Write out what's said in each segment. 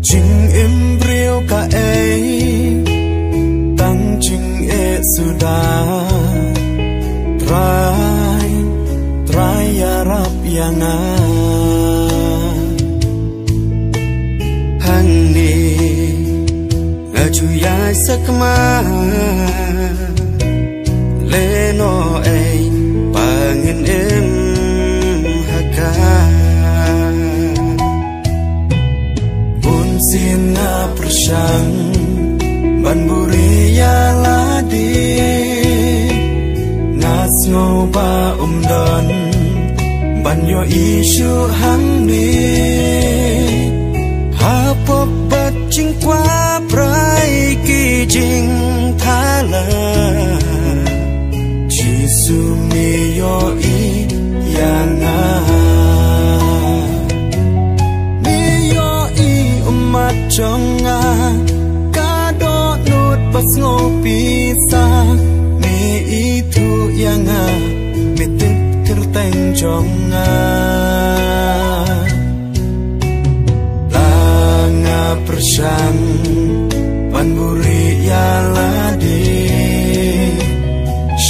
Chinh im riêu cả ấy tăng chinh e sudah try Arab yang hang ni ngaju ya sakma leno ei pangin em haka bun sina persang ban buria ladi ngas ngoba don ban yo isu hang ni ha pop bat ching qua prai ki jing thala jisu mi yo I yang mi yo I umat jonga ka do nut pas ngopi sa mi itu yang mitik kerteng jonga langa persang panburi ya ladi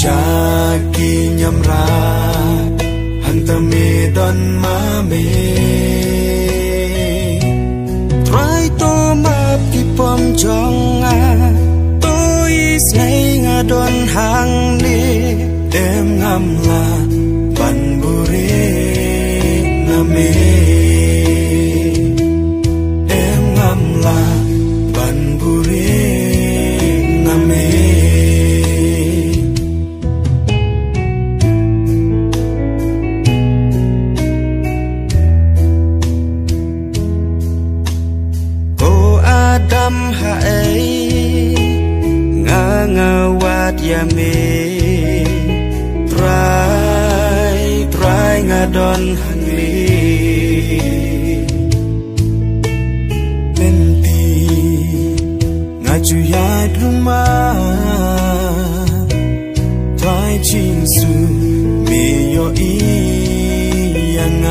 syaki nyamra hantami don mami try to map ki pom jonga tois ngai ngadon hang ni em ngam la ban buri nami em ngam la ban buri nami ko adam hae ngawat yame try ngadon hangli menti ngaju ya rumah try jinsu mi yo I yang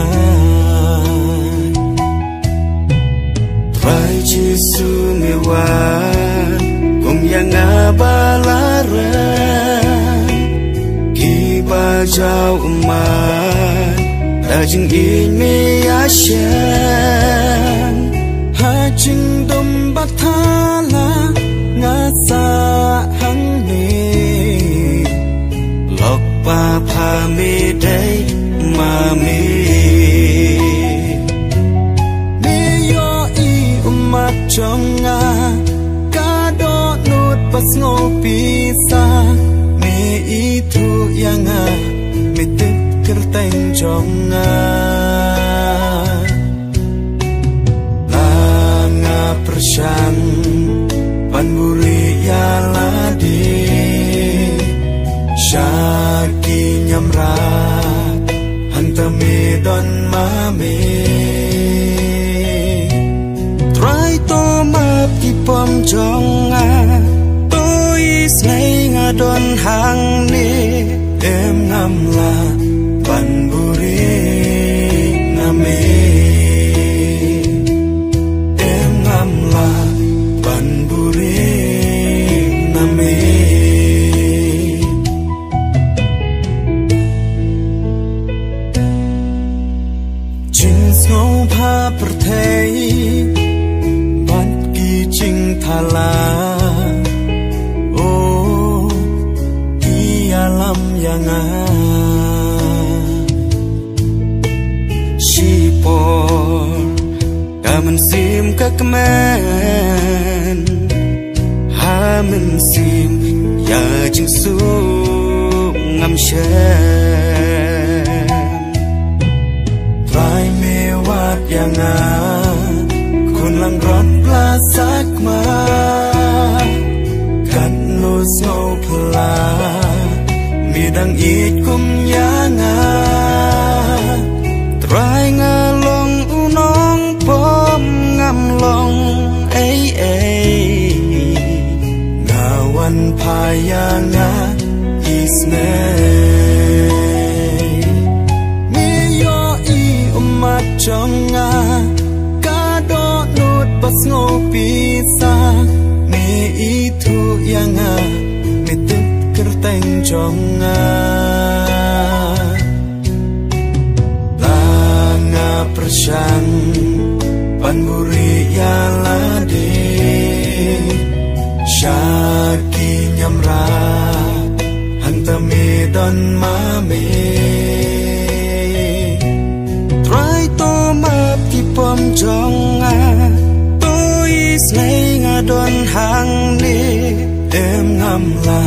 try jisu ngewan kum yang abalaran bajau umat dajing ini asyam hajing domba thala ngasa hang ni lok pa phami dei mami ni yo I umat jonga kado nut pas ngopi sa itu yang mitik kerteng jonga langa persang panburi ya ladi syaki nyamra hantami don mami try to map ki pom jonga ngai ngadon hang ni em ngam la ban buri nami em ngam la ban buri nami jins ngau pha perthei ban ki jing thala alam yang sipor kamen sim kakmen hamen sim ya jing su ngam shem try me wat yang kun lang ron plasak ma kan no so pla midang ikum yanga try ngalong unong pom ngam long ngawan payanga isne ni yo I umat jonga kado nut pas ngopisa ne itu yang mitip kerteng jonga langa persyang panburi yalade syaki nyamra hantame don mame try to map ki pom jonga tôi ngay ngadon hang ni em ngam la